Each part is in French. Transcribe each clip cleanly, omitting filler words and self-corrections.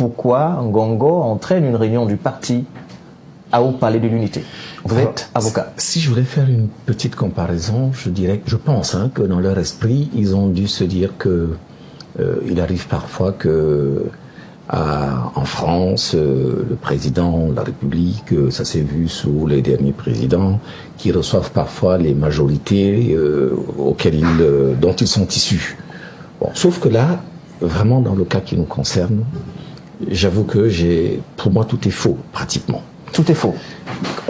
pourquoi Ngongo entraîne une réunion du parti au Palais de l'Unité. Vous êtes avocat. Si je voulais faire une petite comparaison, je pense que dans leur esprit, ils ont dû se dire que il arrive parfois que en France, le président de la République, ça s'est vu sous les derniers présidents, qui reçoivent parfois les majorités dont ils sont issus. Bon, sauf que là, vraiment dans le cas qui nous concerne, j'avoue que pour moi tout est faux, pratiquement. Tout est faux.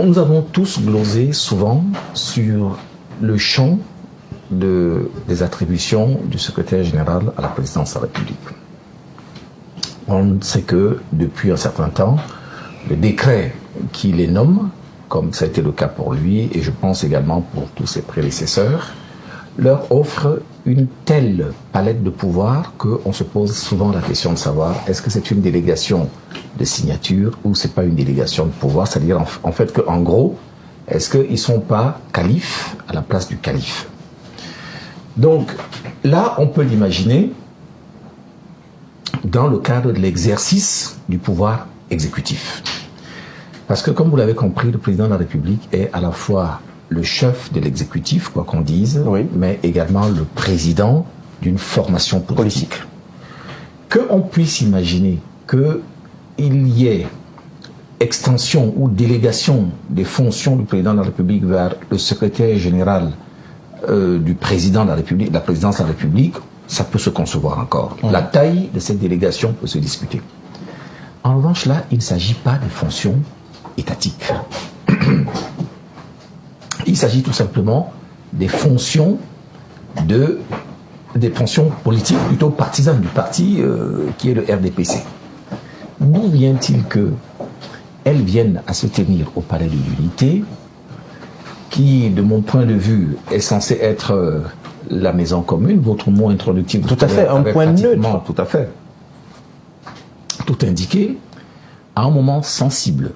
Nous avons tous glosé souvent sur le champ des attributions du secrétaire général à la présidence de la République. On sait que depuis un certain temps, le décret qui les nomme, comme ça a été le cas pour lui, et je pense également pour tous ses prédécesseurs, leur offre une telle palette de pouvoir qu'on se pose souvent la question de savoir est-ce que c'est une délégation de signature ou c'est pas une délégation de pouvoir, c'est-à-dire en fait qu'en gros, est-ce qu'ils sont pas califes à la place du calife? Donc là, on peut l'imaginer dans le cadre de l'exercice du pouvoir exécutif. Parce que comme vous l'avez compris, le président de la République est à la fois le chef de l'exécutif, quoi qu'on dise, oui, mais également le président d'une formation politique. Qu'on puisse imaginer qu'il y ait extension ou délégation des fonctions du président de la République vers le secrétaire général du président de la République, de la présidence de la République, ça peut se concevoir encore. La taille de cette délégation peut se discuter. En revanche, là, il ne s'agit pas de fonctions étatiques. Il s'agit tout simplement des fonctions politiques, plutôt partisanes du parti qui est le RDPC. D'où vient-il qu'elles viennent à se tenir au Palais de l'Unité, qui, de mon point de vue, est censé être la maison commune, votre mot introductif. Tout à fait, un point neutre. Tout à fait. Tout indiqué, à un moment sensible,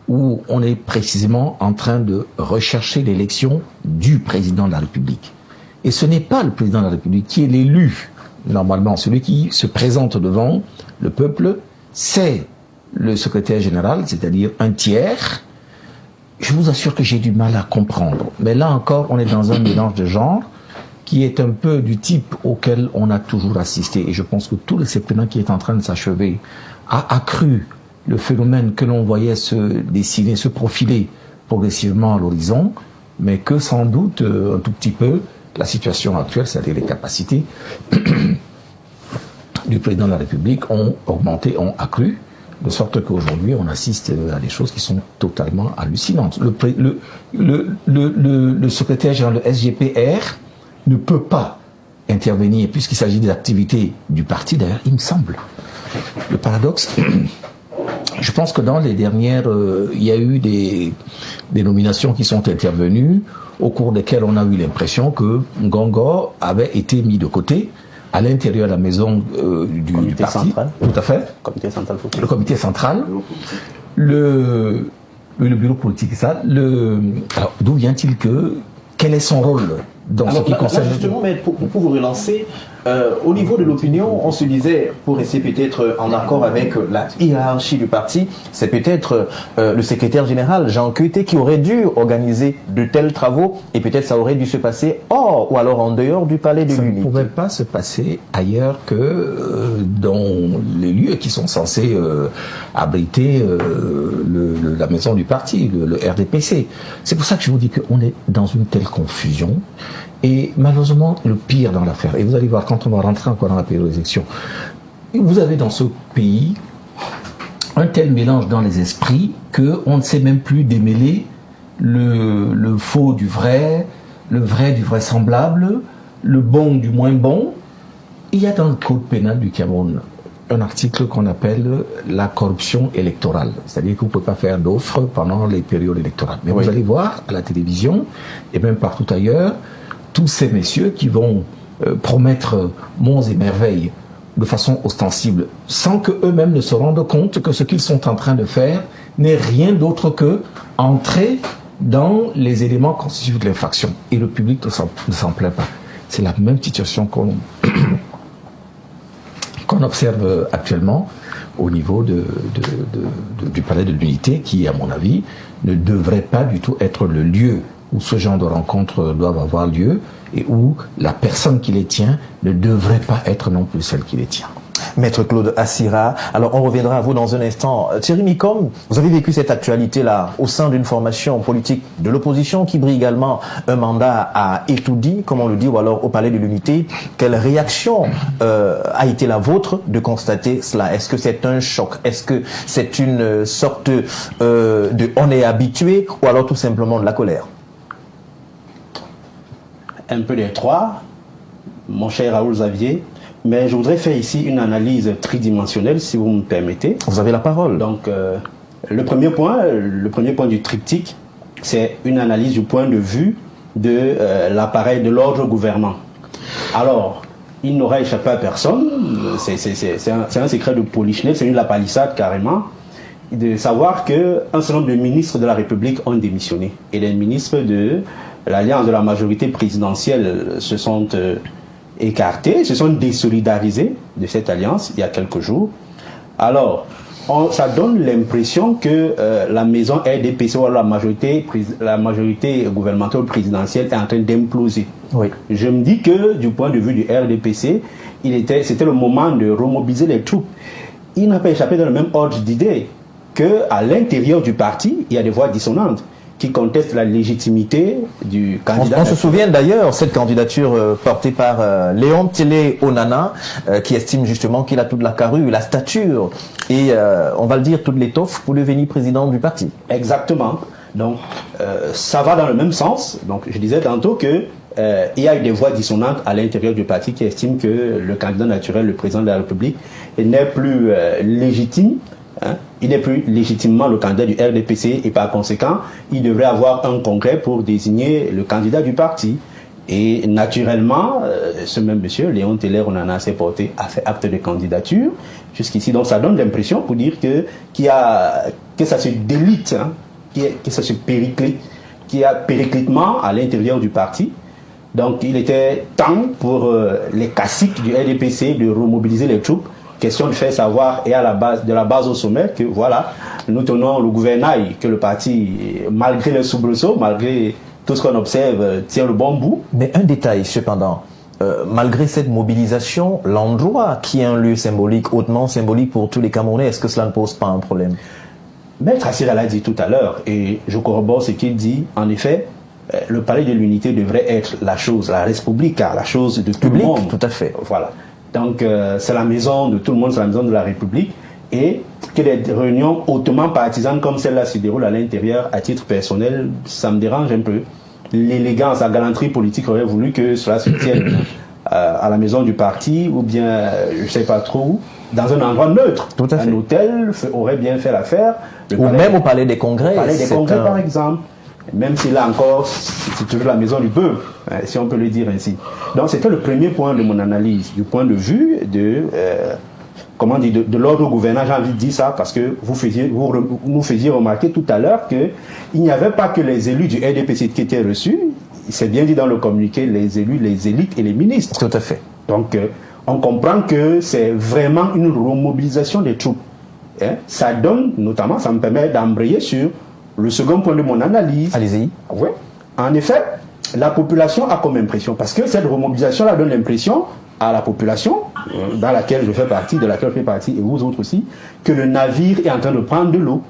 où on est précisément en train de rechercher l'élection du président de la République. Et ce n'est pas le président de la République qui est l'élu, normalement. Celui qui se présente devant le peuple, c'est le secrétaire général, c'est-à-dire un tiers. Je vous assure que j'ai du mal à comprendre. Mais là encore, on est dans un mélange de genres qui est un peu du type auquel on a toujours assisté. Et je pense que tout le septennat qui est en train de s'achever a accru le phénomène que l'on voyait se dessiner, se profiler progressivement à l'horizon, mais que sans doute un tout petit peu la situation actuelle, c'est-à-dire les capacités du président de la République ont augmenté, ont accru, de sorte qu'aujourd'hui on assiste à des choses qui sont totalement hallucinantes. Le secrétaire général de SGPR ne peut pas intervenir puisqu'il s'agit des activités du parti, d'ailleurs, il me semble. Le paradoxe, je pense que dans les dernières, il y a eu des nominations qui sont intervenues au cours desquelles on a eu l'impression que Ngongo avait été mis de côté à l'intérieur de la maison du parti. Central. Tout à fait. Comité central. Le comité central. Le bureau politique, ça. Alors, d'où vient-il quel est son rôle dans ce qui concerne... Justement, mais pour vous relancer, au niveau de l'opinion, on se disait, pour rester peut-être en accord avec la hiérarchie du parti, c'est peut-être le secrétaire général, Jean Kuité, qui aurait dû organiser de tels travaux, et peut-être ça aurait dû se passer hors ou alors en dehors du Palais de l'Unité. Ça ne pouvait pas se passer ailleurs que dans les lieux qui sont censés abriter la maison du parti, le RDPC. C'est pour ça que je vous dis qu'on est dans une telle confusion. Et malheureusement, le pire dans l'affaire, et vous allez voir quand on va rentrer encore dans la période des élections, vous avez dans ce pays un tel mélange dans les esprits qu'on ne sait même plus démêler le faux du vrai, le vrai du vraisemblable, le bon du moins bon. Il y a dans le code pénal du Cameroun un article qu'on appelle la corruption électorale. C'est-à-dire que vous ne pouvez pas faire d'offres pendant les périodes électorales. Mais oui, vous allez voir à la télévision, et même partout ailleurs, tous ces messieurs qui vont promettre monts et merveilles de façon ostensible, sans qu'eux-mêmes ne se rendent compte que ce qu'ils sont en train de faire n'est rien d'autre que entrer dans les éléments constitutifs de l'infraction. Et le public ne s'en plaint pas. C'est la même situation qu'on observe actuellement. au niveau du palais de l'Unité, qui, à mon avis, ne devrait pas du tout être le lieu où ce genre de rencontres doivent avoir lieu et où la personne qui les tient ne devrait pas être non plus celle qui les tient. Maître Claude Assira, alors on reviendra à vous dans un instant. Thierry Micom, vous avez vécu cette actualité-là au sein d'une formation politique de l'opposition qui brille également un mandat à Etoudi, comme on le dit, ou alors au Palais de l'Unité. Quelle réaction a été la vôtre de constater cela? Est-ce que c'est un choc? Est-ce que c'est une sorte de on est habitué, ou alors tout simplement de la colère? Un peu des trois, mon cher Raoul Xavier. Mais je voudrais faire ici une analyse tridimensionnelle, si vous me permettez. Vous avez la parole. Donc, le premier point du triptyque, c'est une analyse du point de vue de l'appareil de l'ordre gouvernant. Alors, il n'aura échappé à personne, c'est un secret de Polichinelle, c'est une lapalissade carrément, de savoir qu'un certain nombre de ministres de la République ont démissionné. Et les ministres de l'alliance de la majorité présidentielle se sont écartés, se sont désolidarisés de cette alliance il y a quelques jours. Alors, ça donne l'impression que la maison RDPC ou la majorité gouvernementale présidentielle est en train d'imploser. Oui. Je me dis que du point de vue du RDPC, c'était le moment de remobiliser les troupes. Il n'a pas échappé dans le même ordre d'idée qu'à l'intérieur du parti, il y a des voix dissonantes qui contestent la légitimité du candidat. On se souvient d'ailleurs cette candidature portée par Léon Télé Onana, qui estime justement qu'il a toute la carrure, la stature et, on va le dire, toute l'étoffe pour devenir président du parti. Exactement. Donc, ça va dans le même sens. Donc, je disais tantôt que il y a eu des voix dissonantes à l'intérieur du parti qui estiment que le candidat naturel, le président de la République, n'est plus légitime. Hein, il n'est plus légitimement le candidat du RDPC et par conséquent, il devrait avoir un congrès pour désigner le candidat du parti. Et naturellement, ce même monsieur, Léon Télé Onana, s'est porté, a fait acte de candidature jusqu'ici. Donc ça donne l'impression pour dire que ça se délite, hein, que ça se périclite, qu'il y a périclitement à l'intérieur du parti. Donc il était temps pour les caciques du RDPC de remobiliser les troupes. Question de faire savoir, et de la base au sommet, que voilà, nous tenons le gouvernail, que le parti, malgré les soubresauts, malgré tout ce qu'on observe, tient le bon bout. Mais un détail cependant, malgré cette mobilisation, l'endroit qui est un lieu symbolique, hautement symbolique pour tous les Camerounais, est-ce que cela ne pose pas un problème? Maître Assira l'a dit tout à l'heure, et je corrobore ce qu'il dit, en effet, le palais de l'unité devrait être la chose, la Respublica, la chose de tout le monde. Tout à fait. Voilà. Donc, c'est la maison de tout le monde, c'est la maison de la République. Et que des réunions hautement partisanes comme celle-là se déroulent à l'intérieur, à titre personnel, ça me dérange un peu. L'élégance, la galanterie politique aurait voulu que cela se tienne à la maison du parti, ou bien, je ne sais pas trop où, dans un endroit neutre. Tout à fait. Un hôtel aurait bien fait l'affaire. Ou même au Palais des Congrès. Au Palais des Congrès, par exemple. Même si là encore, c'est toujours la maison du peuple, si on peut le dire ainsi. Donc c'était le premier point de mon analyse, du point de vue de, de l'ordre gouvernant. J'ai envie de dire ça parce que vous nous faisiez remarquer tout à l'heure qu'il n'y avait pas que les élus du RDPC qui étaient reçus, c'est bien dit dans le communiqué, les élus, les élites et les ministres. Tout à fait. Donc on comprend que c'est vraiment une remobilisation des troupes. Hein? Ça donne, notamment, ça me permet d'embrayer sur le second point de mon analyse. Allez-y. Oui. En effet, la population a comme impression, parce que cette remobilisation-là donne l'impression à la population, dans laquelle je fais partie, de laquelle je fais partie, et vous autres aussi, que le navire est en train de prendre de l'eau.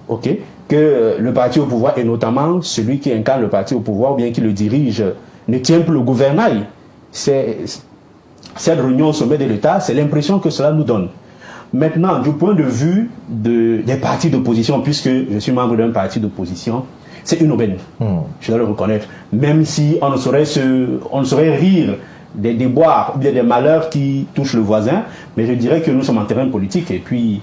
Ok? Que le parti au pouvoir, et notamment celui qui incarne le parti au pouvoir, ou bien qui le dirige, ne tient plus le gouvernail. Cette réunion au sommet de l'État, c'est l'impression que cela nous donne. Maintenant, du point de vue des partis d'opposition, puisque je suis membre d'un parti d'opposition, c'est une aubaine. Je dois le reconnaître. Même si on ne saurait rire des déboires ou bien des malheurs qui touchent le voisin, mais je dirais que nous sommes en terrain politique et puis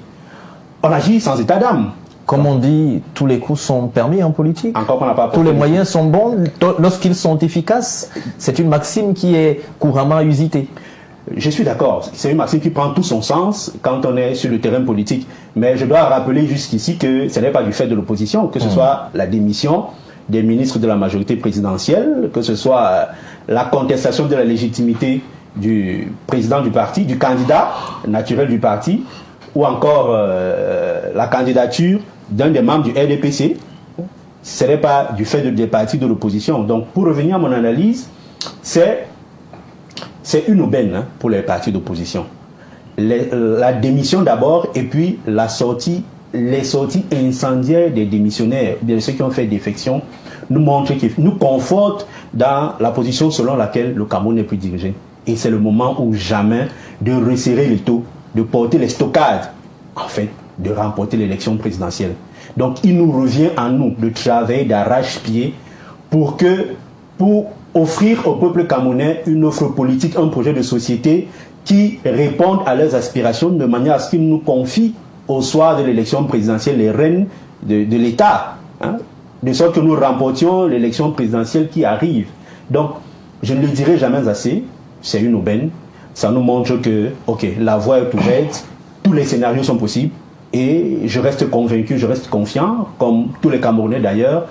on agit sans état d'âme. Comme on dit, tous les coups sont permis en politique. Encore qu'on n'a pas tous les moyens sont bons lorsqu'ils sont efficaces. C'est une maxime qui est couramment usitée. Je suis d'accord, c'est une maxime qui prend tout son sens quand on est sur le terrain politique. Mais je dois rappeler jusqu'ici que ce n'est pas du fait de l'opposition, que ce soit la démission des ministres de la majorité présidentielle, que ce soit la contestation de la légitimité du président du parti, du candidat naturel du parti, ou encore la candidature d'un des membres du RDPC, ce n'est pas du fait des partis de l'opposition. Donc, pour revenir à mon analyse, c'est une aubaine pour les partis d'opposition. La démission d'abord, et puis les sorties incendiaires des démissionnaires, de ceux qui ont fait défection, nous montrent, nous confortent dans la position selon laquelle le Cameroun n'est plus dirigé. Et c'est le moment ou jamais de resserrer les taux, de porter les stockades, en fait, de remporter l'élection présidentielle. Donc, il nous revient à nous de travailler d'arrache-pied pour offrir au peuple camerounais une offre politique, un projet de société qui réponde à leurs aspirations de manière à ce qu'ils nous confient au soir de l'élection présidentielle les rênes de l'État, hein, de sorte que nous remportions l'élection présidentielle qui arrive. Donc, je ne le dirai jamais assez, c'est une aubaine. Ça nous montre que, ok, la voie est ouverte, tous les scénarios sont possibles, et je reste convaincu, je reste confiant, comme tous les Camerounais d'ailleurs,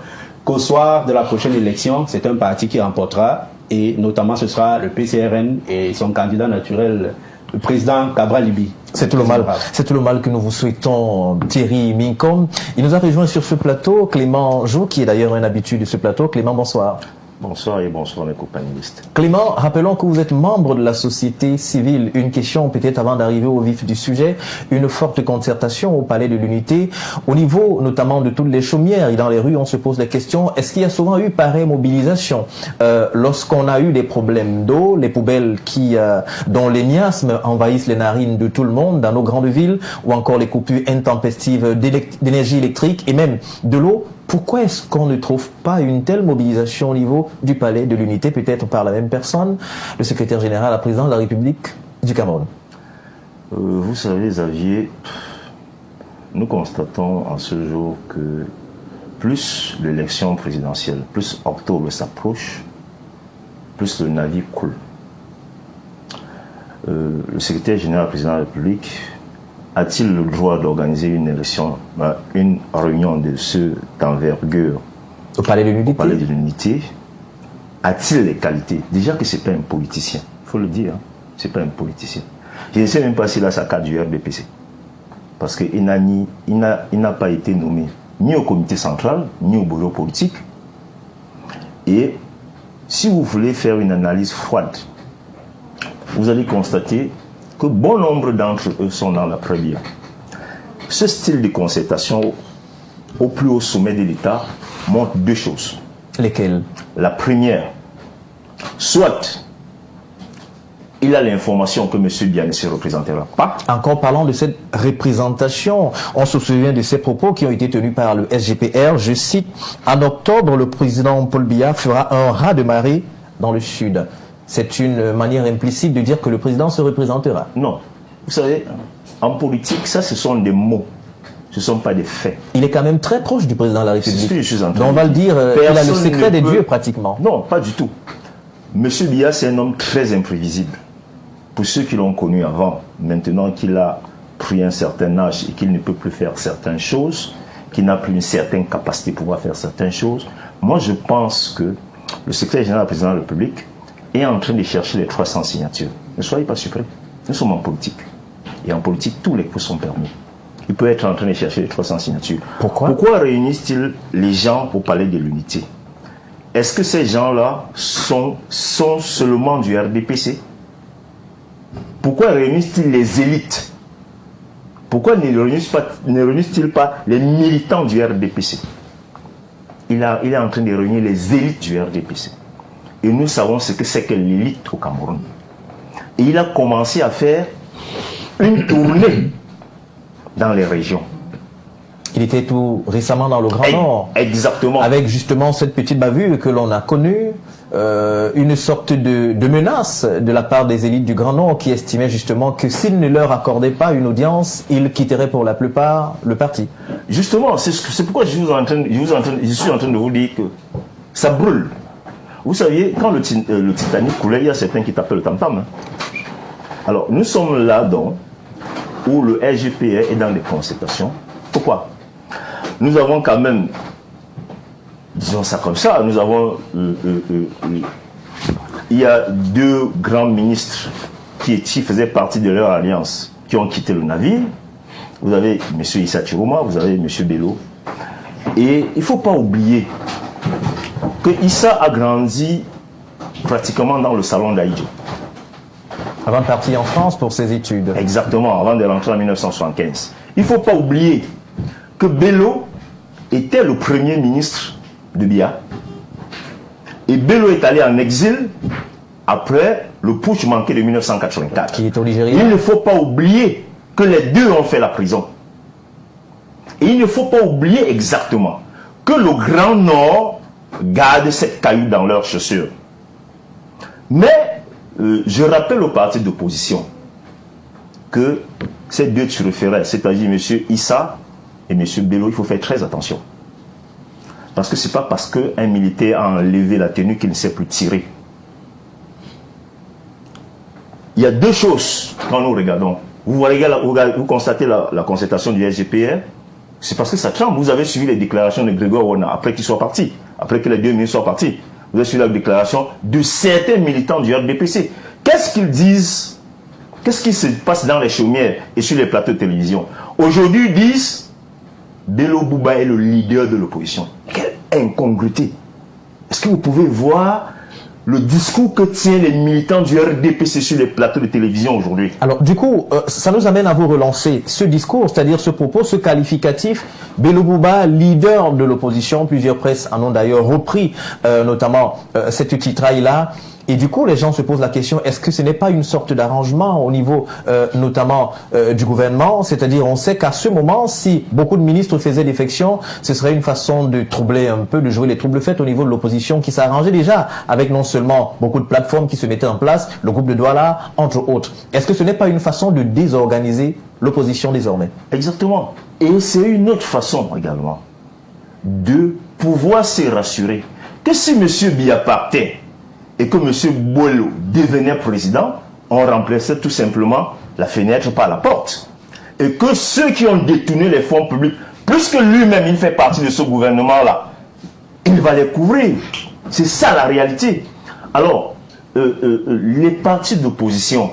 qu'au soir de la prochaine élection, c'est un parti qui remportera, et notamment ce sera le PCRN et son candidat naturel, le président Cabral Libi. C'est tout le mal que nous vous souhaitons, Thierry Minkom. Il nous a rejoint sur ce plateau Clément Jou, qui est d'ailleurs un habitué de ce plateau. Clément, bonsoir. Bonsoir et bonsoir mes companélistes. Clément, rappelons que vous êtes membre de la société civile. Une question peut-être avant d'arriver au vif du sujet. Une forte concertation au Palais de l'Unité. Au niveau notamment de toutes les chaumières et dans les rues, on se pose la question, est-ce qu'il y a souvent eu pareille mobilisation lorsqu'on a eu des problèmes d'eau, les poubelles dont les miasmes envahissent les narines de tout le monde dans nos grandes villes, ou encore les coupures intempestives d'énergie électrique et même de l'eau? Pourquoi est-ce qu'on ne trouve pas une telle mobilisation au niveau du Palais de l'Unité, peut-être par la même personne, le secrétaire général, la présidente de la République du Cameroun? Vous savez, Xavier, nous constatons en ce jour que plus l'élection présidentielle, plus octobre s'approche, plus le navire coule. Le secrétaire général, président de la République, a-t-il le droit d'organiser une élection, une réunion de cette envergure au Palais de l'Unité? Au Palais de l'Unité, a-t-il les qualités? Déjà que ce n'est pas un politicien, il faut le dire, ce n'est pas un politicien. Je ne sais même pas s'il a sa carte du RDPC. Parce qu'il n'a pas été nommé ni au comité central, ni au bureau politique. Et si vous voulez faire une analyse froide, vous allez constater que bon nombre d'entre eux sont dans la première. Ce style de concertation au plus haut sommet de l'État montre deux choses. Lesquelles? La première, soit il a l'information que M. Biya ne se représentera pas. Encore parlant de cette représentation, on se souvient de ces propos qui ont été tenus par le SGPR. Je cite, en octobre, le président Paul Biya fera un raz de marée dans le sud. C'est une manière implicite de dire que le président se représentera. Non. Vous savez, en politique, ça, ce sont des mots. Ce ne sont pas des faits. Il est quand même très proche du président de la République. C'est ce que je suis en train donc on va le dire, il a le secret des dieux pratiquement. Non, pas du tout. Monsieur Biya, c'est un homme très imprévisible. Pour ceux qui l'ont connu avant, maintenant qu'il a pris un certain âge et qu'il ne peut plus faire certaines choses, qu'il n'a plus une certaine capacité pour pouvoir faire certaines choses, moi je pense que le secrétaire général du président de la République est en train de chercher les 300 signatures. Ne soyez pas surpris. Nous sommes en politique. Et en politique, tous les coups sont permis. Il peut être en train de chercher les 300 signatures. Pourquoi réunissent-ils les gens au Palais de l'Unité? Est-ce que ces gens-là sont seulement du RDPC? Pourquoi réunissent-ils les élites? Pourquoi ne réunissent-ils pas les militants du RDPC? Il est en train de réunir les élites du RDPC. Et nous savons ce que c'est que l'élite au Cameroun. Et il a commencé à faire une tournée dans les régions. Il était tout récemment dans le Grand Nord. Exactement. Avec justement cette petite bavure que l'on a connue, une sorte de menace de la part des élites du Grand Nord qui estimaient justement que s'ils ne leur accordaient pas une audience, ils quitteraient pour la plupart le parti. Justement, c'est pourquoi je suis en train de vous dire que ça brûle. Vous saviez, quand le Titanic coulait, il y a certains qui tapaient le tam-tam. Hein. Alors, nous sommes là donc, où le SGPR est dans les concertations. Pourquoi? Nous avons quand même, disons ça comme ça, nous avons, il y a deux grands ministres qui faisaient partie de leur alliance, qui ont quitté le navire. vous avez M. Issa Chiroma, vous avez M. Bello. Et il ne faut pas oublier que Issa a grandi pratiquement dans le salon d'Aïdjo. Avant de partir en France pour ses études. Exactement, avant de rentrer en 1975. Il ne faut pas oublier que Bello était le premier ministre de Biya. Et Bello est allé en exil après le putsch manqué de 1984. Qui est au Nigeria. Il ne faut pas oublier que les deux ont fait la prison. Et il ne faut pas oublier exactement que le Grand Nord garde cette caillou dans leurs chaussures. Mais je rappelle aux partis d'opposition que ces deux turiféraires, c'est-à-dire M. Issa et M. Bello, il faut faire très attention. Parce que ce n'est pas parce qu'un militaire a enlevé la tenue qu'il ne sait plus tirer. Il y a deux choses quand nous regardons. Vous constatez la concertation du SGPR, c'est parce que ça tremble. Vous avez suivi les déclarations de Grégoire Ouana après qu'il soit parti, après que les deux ministres soient partis. Vous avez suivi la déclaration de certains militants du RDPC. Qu'est-ce qu'ils disent? Qu'est-ce qui se passe dans les chaumières et sur les plateaux de télévision? Aujourd'hui, ils disent Bello Bouba est le leader de l'opposition. Quelle incongruité! Est-ce que vous pouvez voir le discours que tiennent les militants du RDPC sur les plateaux de télévision aujourd'hui? Alors, du coup, ça nous amène à vous relancer ce discours, c'est-à-dire ce propos, ce qualificatif. Bello Bouba, leader de l'opposition, plusieurs presses en ont d'ailleurs repris, notamment cette titraille-là. Et du coup, les gens se posent la question, est-ce que ce n'est pas une sorte d'arrangement au niveau notamment du gouvernement? C'est-à-dire, on sait qu'à ce moment, si beaucoup de ministres faisaient défection, ce serait une façon de troubler un peu, de jouer les troubles faits au niveau de l'opposition qui s'arrangeait déjà avec non seulement beaucoup de plateformes qui se mettaient en place, le groupe de Douala, entre autres. Est-ce que ce n'est pas une façon de désorganiser l'opposition désormais? Exactement. Et c'est une autre façon également de pouvoir se rassurer que si M. Biya partait et que M. Bolo devenait président, on remplaçait tout simplement la fenêtre par la porte. Et que ceux qui ont détourné les fonds publics, puisque lui-même il fait partie de ce gouvernement-là, il va les couvrir. C'est ça la réalité. Alors, les partis d'opposition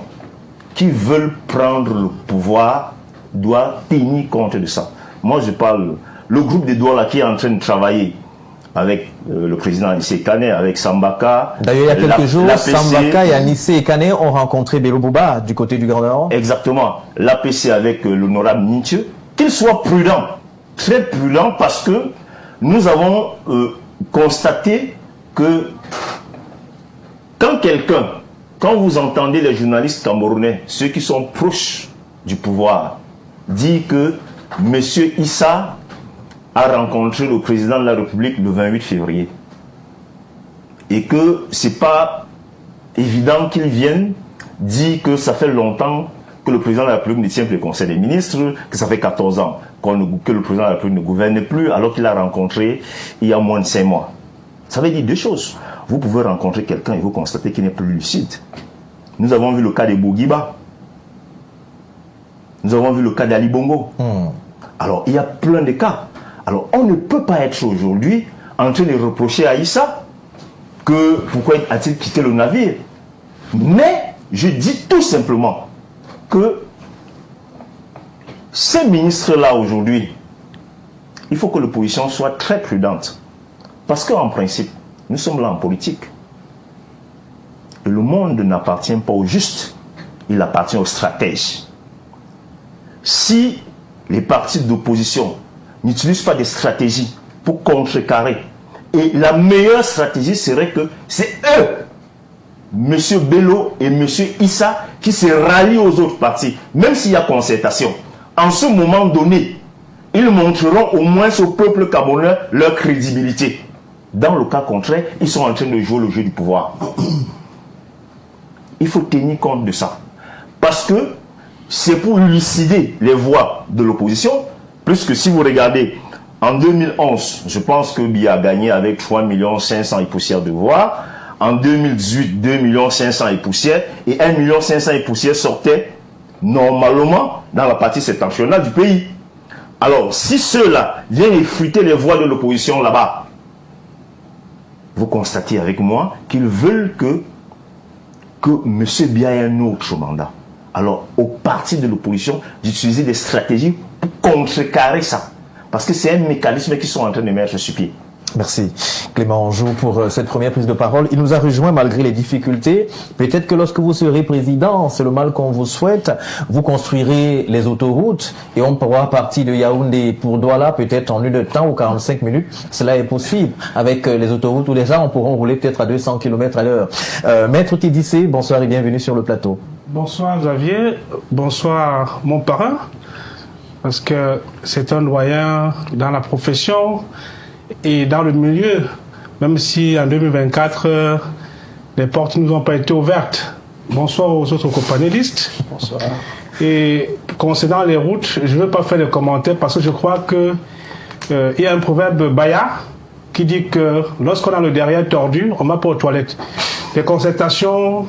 qui veulent prendre le pouvoir doivent tenir compte de ça. Moi, je parle, le groupe de Douala qui est en train de travailler avec le président Anissé Kane, avec Sambaka. D'ailleurs, il y a quelques jours, Sambaka et Anissé Kane ont rencontré Bello Bouba du côté du Grand Nord. Exactement. L'APC avec l'honorable Ninthieu. Qu'il soit prudent, très prudent, parce que nous avons constaté que quand vous entendez les journalistes camerounais, ceux qui sont proches du pouvoir, dire que M. Issa a rencontré le président de la République le 28 février. Et que ce n'est pas évident qu'il vienne dire que ça fait longtemps que le président de la République ne tient plus le Conseil des ministres, que ça fait 14 ans que le président de la République ne gouverne plus, alors qu'il l'a rencontré il y a moins de 5 mois. Ça veut dire deux choses. Vous pouvez rencontrer quelqu'un et vous constatez qu'il n'est plus lucide. Nous avons vu le cas de Bougiba. Nous avons vu le cas d'Ali Bongo. Alors, il y a plein de cas. Alors, on ne peut pas être aujourd'hui en train de reprocher à Issa que pourquoi a-t-il quitté le navire. Mais je dis tout simplement que ces ministres-là aujourd'hui, il faut que l'opposition soit très prudente. Parce qu'en principe, nous sommes là en politique. Et le monde n'appartient pas aux justes, il appartient aux stratèges. Si les partis d'opposition n'utilisent pas des stratégies pour contrecarrer, et la meilleure stratégie serait que c'est eux, M. Bello et M. Issa, qui se rallient aux autres partis, même s'il y a concertation. En ce moment donné, ils montreront au moins au peuple camerounais leur crédibilité. Dans le cas contraire, ils sont en train de jouer le jeu du pouvoir. Il faut tenir compte de ça. Parce que c'est pour lucider les voix de l'opposition, puisque si vous regardez, en 2011, je pense que Biya a gagné avec 3 500 000 et poussières de voix. En 2018, 2 500 000 et poussières. Et 1 500 000 et poussières sortaient normalement dans la partie septentrionale du pays. Alors, si ceux-là viennent effriter les voix de l'opposition là-bas, vous constatez avec moi qu'ils veulent que M. Biya ait un autre mandat. Alors, au parti de l'opposition, d'utiliser des stratégies contrecarrer ça. Parce que c'est un mécanisme qu'ils sont en train de mettre sur pied. Merci Clément Anjou pour cette première prise de parole. Il nous a rejoint malgré les difficultés. Peut-être que lorsque vous serez président, c'est le mal qu'on vous souhaite, vous construirez les autoroutes et on pourra partir de Yaoundé pour Douala peut-être en 1 heure de temps ou 45 minutes. Cela est possible avec les autoroutes où les gens pourront rouler peut-être à 200 km à l'heure. Maître Tidissé, bonsoir et bienvenue sur le plateau. Bonsoir Xavier, bonsoir mon parrain, parce que c'est un doyen dans la profession et dans le milieu, même si en 2024, les portes ne nous ont pas été ouvertes. Bonsoir aux autres copanélistes. Bonsoir. Et concernant les routes, je ne veux pas faire de commentaires parce que je crois que il y a un proverbe baya qui dit que lorsqu'on a le derrière tordu, on ne va pas aux toilettes. Les concertations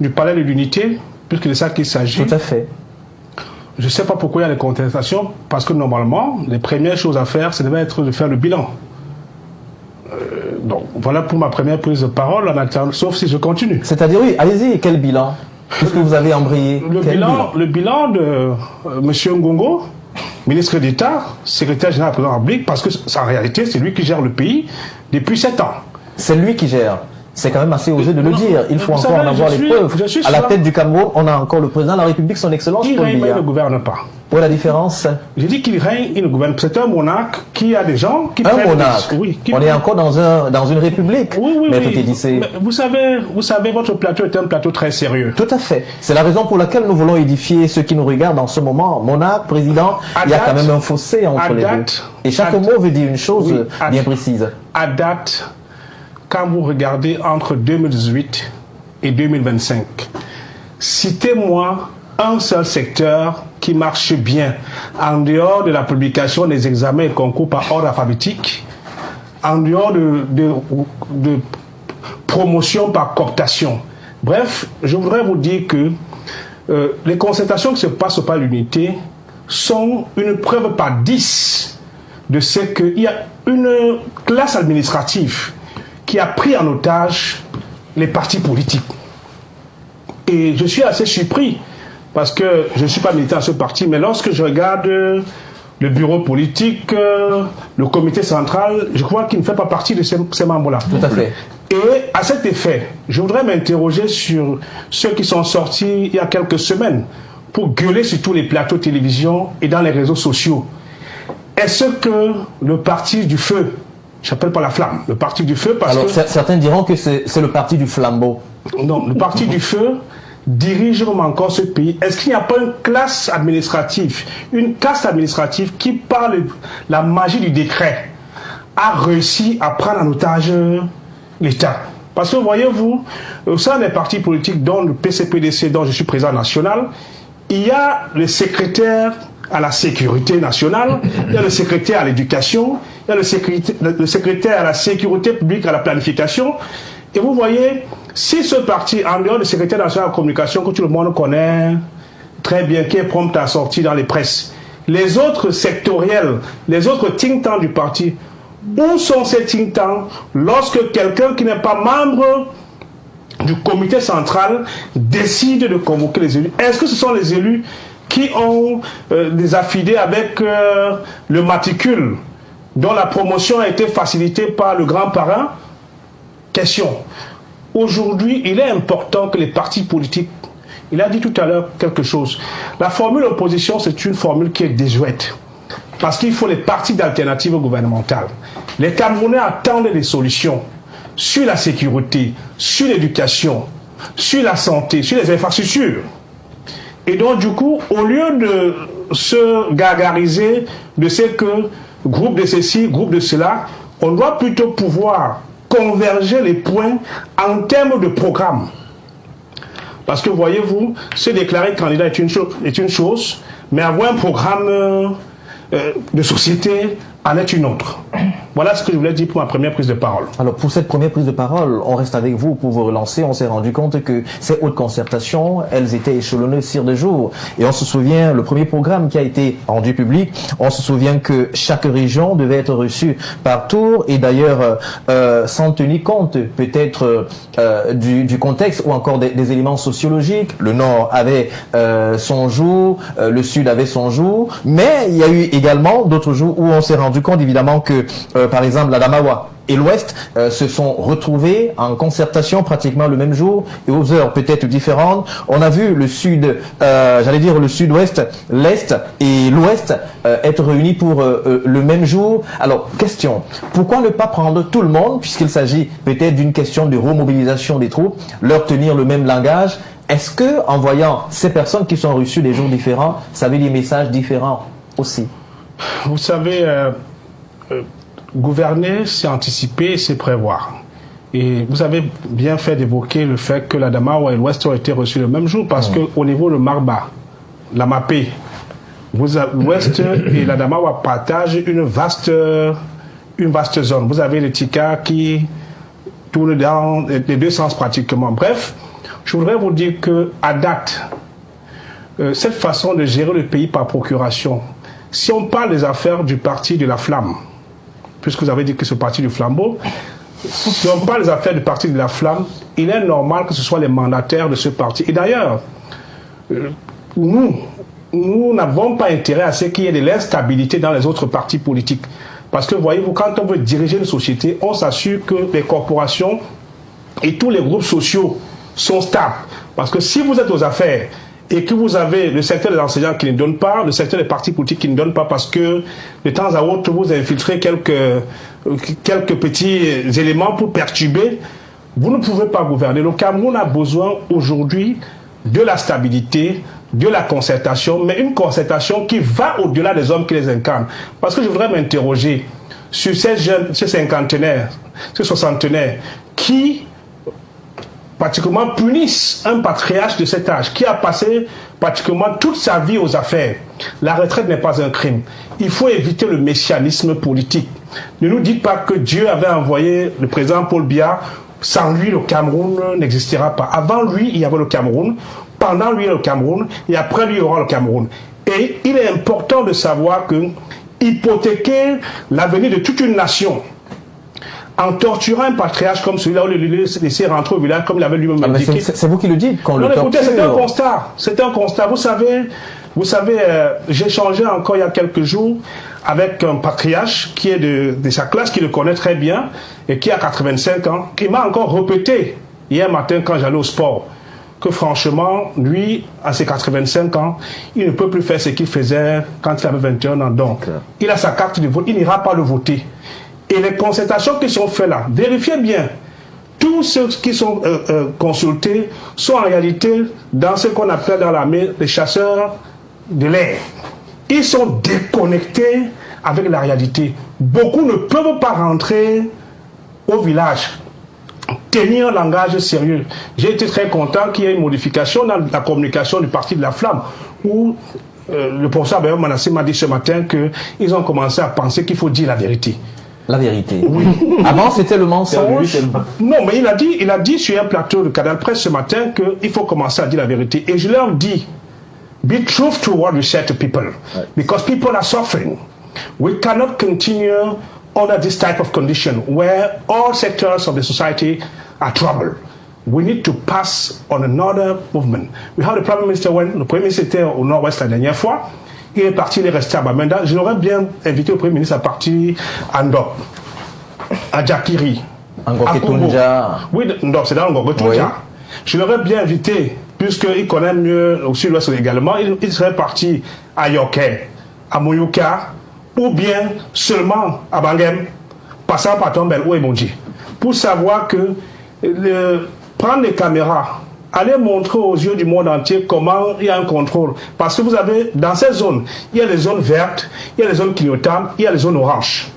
du palais de l'unité, puisque c'est de ça qu'il s'agit. Tout à fait. Je ne sais pas pourquoi il y a des contestations, parce que normalement, les premières choses à faire, ça devait être de faire le bilan. Donc, voilà pour ma première prise de parole, en attendant, sauf si je continue. C'est-à-dire, oui, allez-y, quel bilan? Qu'est-ce que vous avez embrayé? Le bilan de M. Ngongo, ministre d'État, secrétaire général de la République, parce que en réalité, c'est lui qui gère le pays depuis 7 ans. C'est lui qui gère. C'est quand même assez osé de le dire. Il faut encore en avoir les preuves. À la tête du Cameroun, on a encore le président de la République, son Excellence. Il règne, mais il ne gouverne pas. Où est la différence? J'ai dit qu'il règne, il ne gouverne pas. C'est un monarque qui a des gens qui... Un monarque. Oui, on est encore dans une république. Oui. Mais vous savez, votre plateau est un plateau très sérieux. Tout à fait. C'est la raison pour laquelle nous voulons édifier ceux qui nous regardent en ce moment. Monarque, président, il y a quand même un fossé entre les deux. Et chaque mot veut dire une chose bien précise. À date, quand vous regardez entre 2018 et 2025, citez-moi un seul secteur qui marche bien, en dehors de la publication des examens et concours par ordre alphabétique, en dehors de promotion par cooptation. Bref, je voudrais vous dire que les concertations qui se passent par l'unité sont une preuve par 10 de ce qu'il y a une classe administrative qui a pris en otage les partis politiques. Et je suis assez surpris, parce que je ne suis pas militant à ce parti, mais lorsque je regarde le bureau politique, le comité central, je crois qu'il ne fait pas partie de ces membres-là. Tout à fait. Et à cet effet, je voudrais m'interroger sur ceux qui sont sortis il y a quelques semaines pour gueuler sur tous les plateaux de télévision et dans les réseaux sociaux. Est-ce que le parti du feu, j'appelle pas la flamme, le parti du feu, parce que... certains diront que c'est le parti du flambeau. Non, le parti du feu dirige encore ce pays. Est-ce qu'il n'y a pas une classe administrative, une caste administrative qui, par la magie du décret, a réussi à prendre en otage l'État? Parce que voyez-vous, au sein des partis politiques, dont le PCPDC, dont je suis président national, il y a le secrétaire à la sécurité nationale, il y a le secrétaire à l'éducation, il y a le secrétaire à la sécurité publique, à la planification. Et vous voyez, si ce parti, en dehors du secrétaire national de la communication, que tout le monde connaît très bien, qui est prompt à sortir dans les presses, les autres sectoriels, les autres think tanks du parti, où sont ces think tanks lorsque quelqu'un qui n'est pas membre du comité central décide de convoquer les élus? Est-ce que ce sont les élus qui ont des affidés avec le matricule dont la promotion a été facilitée par le grand parrain? Question. Aujourd'hui, il est important que les partis politiques, il a dit tout à l'heure quelque chose, la formule opposition, c'est une formule qui est désuète. Parce qu'il faut les partis d'alternatives gouvernementales. Les Camerounais attendent des solutions sur la sécurité, sur l'éducation, sur la santé, sur les infrastructures. Et donc, du coup, au lieu de se gargariser de ce que groupe de ceci, groupe de cela, on doit plutôt pouvoir converger les points en termes de programme. Parce que, voyez-vous, se déclarer candidat est une chose, mais avoir un programme de société en est une autre. Voilà ce que je voulais dire pour ma première prise de parole. Alors pour cette première prise de parole, on reste avec vous pour vous relancer. On s'est rendu compte que ces hautes concertations, elles étaient échelonnées au fil des jours. Et on se souvient, le premier programme qui a été rendu public, on se souvient que chaque région devait être reçue par tour. Et d'ailleurs, sans tenir compte peut-être du contexte ou encore des éléments sociologiques, le Nord avait son jour, le Sud avait son jour. Mais il y a eu également d'autres jours où on s'est rendu compte évidemment que par exemple, l'Adamawa et l'Ouest se sont retrouvés en concertation pratiquement le même jour et aux heures peut-être différentes. On a vu le Sud, j'allais dire le Sud-Ouest, l'Est et l'Ouest être réunis pour le même jour. Alors, question, pourquoi ne pas prendre tout le monde, puisqu'il s'agit peut-être d'une question de remobilisation des troupes, leur tenir le même langage? Est-ce que, en voyant ces personnes qui sont reçues des jours différents, ça veut des messages différents aussi? Vous savez, gouverner, c'est anticiper, c'est prévoir. Et vous avez bien fait d'évoquer le fait que l'Adamawa et l'Ouest ont été reçus le même jour parce qu'au niveau de Marba, la Mapé, l'Ouest et l'Adamawa partagent une vaste zone. Vous avez les Tika qui tournent dans les deux sens pratiquement. Bref, je voudrais vous dire qu'à date, cette façon de gérer le pays par procuration, si on parle des affaires du parti de la Flamme, puisque vous avez dit que ce parti du flambeau, si on parle des affaires du parti de la Flamme, il est normal que ce soit les mandataires de ce parti. Et d'ailleurs, nous n'avons pas intérêt à ce qu'il y ait de l'instabilité dans les autres partis politiques. Parce que voyez-vous, quand on veut diriger une société, on s'assure que les corporations et tous les groupes sociaux sont stables. Parce que si vous êtes aux affaires et que vous avez le secteur des enseignants qui ne donne pas, le secteur des partis politiques qui ne donne pas parce que de temps à autre vous infiltrez quelques petits éléments pour perturber, vous ne pouvez pas gouverner. Le Cameroun a besoin aujourd'hui de la stabilité, de la concertation, mais une concertation qui va au-delà des hommes qui les incarnent. Parce que je voudrais m'interroger sur ces jeunes, ces cinquantenaires, ces soixantenaires qui pratiquement punissent un patriarche de cet âge qui a passé pratiquement toute sa vie aux affaires. La retraite n'est pas un crime. Il faut éviter le messianisme politique. Ne nous dites pas que Dieu avait envoyé le président Paul Biya. Sans lui, le Cameroun n'existera pas. Avant lui, il y avait le Cameroun. Pendant lui, il y a le Cameroun. Et après lui, il y aura le Cameroun. Et il est important de savoir que hypothéquer l'avenir de toute une nation en torturant un patriarche comme celui-là, on le laisser rentrer au village comme il avait lui-même indiqué. C'est vous qui le dites qu'on le torture. Écoutez, c'est un constat. C'est un constat. Vous savez, j'ai échangé encore il y a quelques jours avec un patriarche qui est de sa classe, qui le connaît très bien et qui a 85 ans, qui m'a encore répété hier matin quand j'allais au sport que franchement, lui, à ses 85 ans, il ne peut plus faire ce qu'il faisait quand il avait 21 ans. Donc, il a sa carte de vote, il n'ira pas le voter. Et les concertations qui sont faites là, vérifiez bien, tous ceux qui sont consultés sont en réalité dans ce qu'on appelle dans l'armée les chasseurs de l'air. Ils sont déconnectés avec la réalité. Beaucoup ne peuvent pas rentrer au village, tenir un langage sérieux. J'ai été très content qu'il y ait une modification dans la communication du Parti de la Flamme, où le professeur Abayomi Manasseh m'a dit ce matin qu'ils ont commencé à penser qu'il faut dire la vérité. La vérité. Oui. Avant, c'était le mensonge. Non, mais il a dit sur un plateau de Canal Presse ce matin qu'il faut commencer à dire la vérité. Et je leur dis, be truthful to what you say to people. Because people are suffering. We cannot continue under this type of condition where all sectors of the society are troubled. We need to pass on another movement. We have the Prime Minister, when le Premier ministre était au Nord-Ouest la dernière fois, il est parti, il est resté à Bamenda. Je l'aurais bien invité le Premier ministre à partir à Ndop, à Djakiri, à Kumbo. Oui, Ndop, c'est dans Ngogotunja. Oui. Je l'aurais bien invité, puisqu'il connaît mieux au sud-ouest également, il serait parti à Yoké, à Mouyouka, ou bien seulement à Bangem, passant par Tombel ou Emoji, pour savoir que prendre les caméras, aller montrer aux yeux du monde entier comment il y a un contrôle. Parce que vous avez, dans ces zones, il y a les zones vertes, il y a les zones clignotantes, il y a les zones oranges.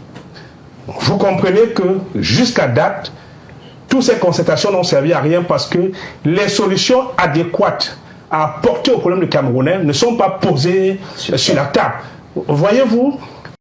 Vous comprenez que jusqu'à date, toutes ces concertations n'ont servi à rien parce que les solutions adéquates à apporter au problème du Camerounais ne sont pas posées sur la table. Voyez-vous,